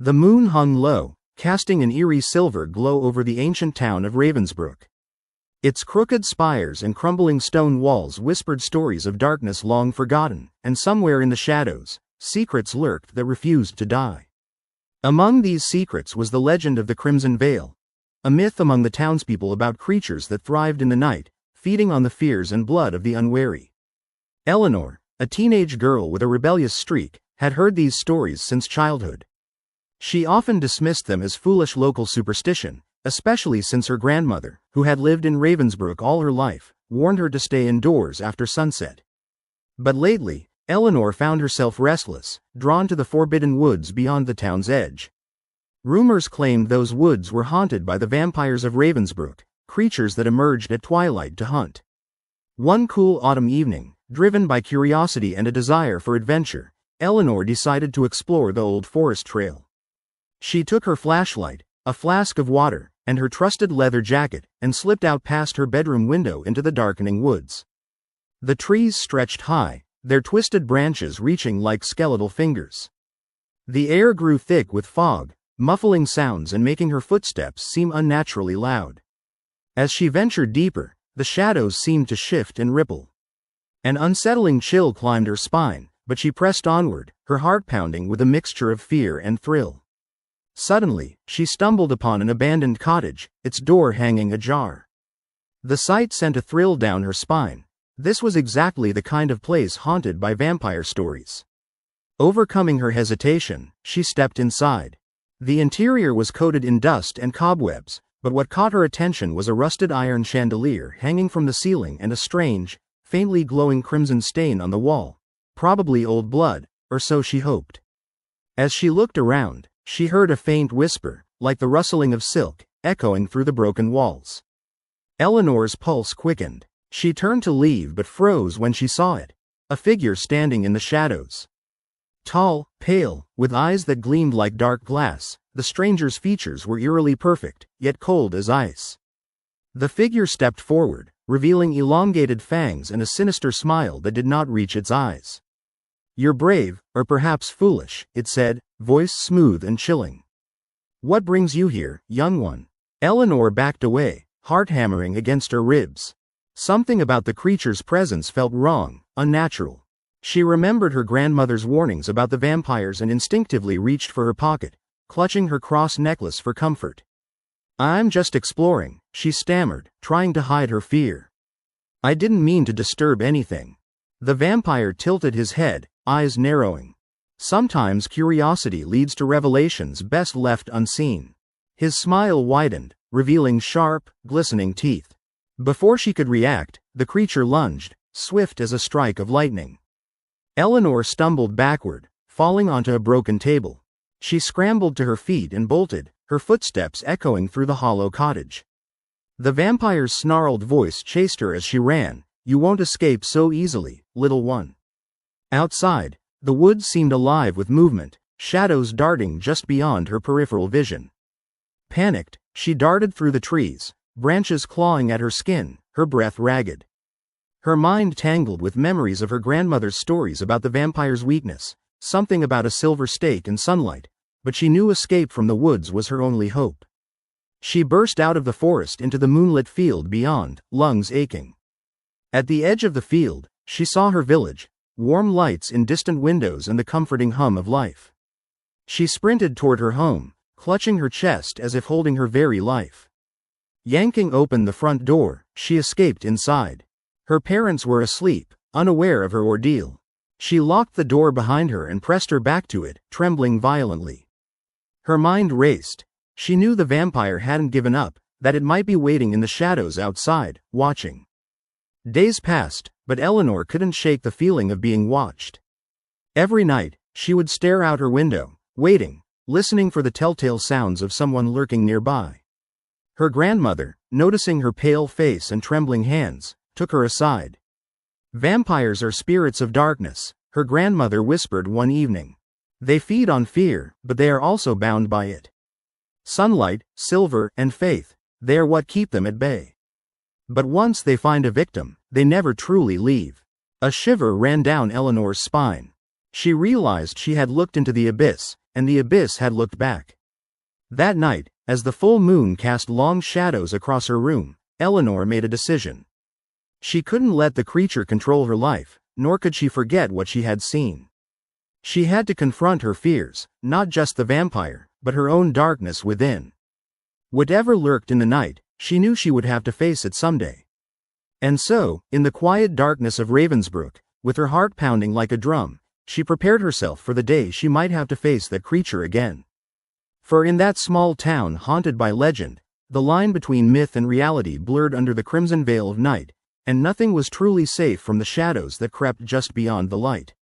The moon hung low, casting an eerie silver glow over the ancient town of Ravensbrook. Its crooked spires and crumbling stone walls whispered stories of darkness long forgotten, and somewhere in the shadows, secrets lurked that refused to die. Among these secrets was the legend of the Crimson Veil, a myth among the townspeople about creatures that thrived in the night, feeding on the fears and blood of the unwary. Eleanor, a teenage girl with a rebellious streak, had heard these stories since childhood. She often dismissed them as foolish local superstition, especially since her grandmother, who had lived in Ravensbrook all her life, warned her to stay indoors after sunset. But lately, Eleanor found herself restless, drawn to the forbidden woods beyond the town's edge. Rumors claimed those woods were haunted by the vampires of Ravensbrook, creatures that emerged at twilight to hunt. One cool autumn evening, driven by curiosity and a desire for adventure, Eleanor decided to explore the old forest trail. She took her flashlight, a flask of water, and her trusted leather jacket, and slipped out past her bedroom window into the darkening woods. The trees stretched high, their twisted branches reaching like skeletal fingers. The air grew thick with fog, muffling sounds and making her footsteps seem unnaturally loud. As she ventured deeper, the shadows seemed to shift and ripple. An unsettling chill climbed her spine, but she pressed onward, her heart pounding with a mixture of fear and thrill. Suddenly, she stumbled upon an abandoned cottage, its door hanging ajar. The sight sent a thrill down her spine. This was exactly the kind of place haunted by vampire stories. Overcoming her hesitation, she stepped inside. The interior was coated in dust and cobwebs, but what caught her attention was a rusted iron chandelier hanging from the ceiling and a strange, faintly glowing crimson stain on the wall. Probably old blood, or so she hoped. As she looked around, she heard a faint whisper, like the rustling of silk, echoing through the broken walls. Eleanor's pulse quickened. She turned to leave but froze when she saw it. A figure standing in the shadows. Tall, pale, with eyes that gleamed like dark glass, the stranger's features were eerily perfect, yet cold as ice. The figure stepped forward, revealing elongated fangs and a sinister smile that did not reach its eyes. "You're brave, or perhaps foolish," it said, voice smooth and chilling. "What brings you here, young one?" Eleanor backed away, heart hammering against her ribs. Something about the creature's presence felt wrong, unnatural. She remembered her grandmother's warnings about the vampires and instinctively reached for her pocket, clutching her cross necklace for comfort. "I'm just exploring," she stammered, trying to hide her fear. "I didn't mean to disturb anything." The vampire tilted his head, eyes narrowing. Sometimes curiosity leads to revelations best left unseen. His smile widened, revealing sharp, glistening teeth. Before she could react, the creature lunged, swift as a strike of lightning. Eleanor stumbled backward, falling onto a broken table. She scrambled to her feet and bolted, her footsteps echoing through the hollow cottage. The vampire's snarled voice chased her as she ran. "You won't escape so easily, little one." Outside, the woods seemed alive with movement, shadows darting just beyond her peripheral vision. Panicked, she darted through the trees, branches clawing at her skin, her breath ragged. Her mind tangled with memories of her grandmother's stories about the vampire's weakness, something about a silver stake and sunlight, but she knew escape from the woods was her only hope. She burst out of the forest into the moonlit field beyond, lungs aching. At the edge of the field, she saw her village, warm lights in distant windows and the comforting hum of life. She sprinted toward her home, clutching her chest as if holding her very life. Yanking open the front door, she escaped inside. Her parents were asleep, unaware of her ordeal. She locked the door behind her and pressed her back to it, trembling violently. Her mind raced. She knew the vampire hadn't given up, that it might be waiting in the shadows outside, watching. Days passed, but Eleanor couldn't shake the feeling of being watched. Every night, she would stare out her window, waiting, listening for the telltale sounds of someone lurking nearby. Her grandmother, noticing her pale face and trembling hands, took her aside. "Vampires are spirits of darkness," her grandmother whispered one evening. "They feed on fear, but they are also bound by it. Sunlight, silver, and faith, they are what keep them at bay. But once they find a victim, they never truly leave." A shiver ran down Eleanor's spine. She realized she had looked into the abyss, and the abyss had looked back. That night, as the full moon cast long shadows across her room, Eleanor made a decision. She couldn't let the creature control her life, nor could she forget what she had seen. She had to confront her fears, not just the vampire, but her own darkness within. Whatever lurked in the night, she knew she would have to face it someday. And so, in the quiet darkness of Ravensbrook, with her heart pounding like a drum, she prepared herself for the day she might have to face that creature again. For in that small town haunted by legend, the line between myth and reality blurred under the crimson veil of night, and nothing was truly safe from the shadows that crept just beyond the light.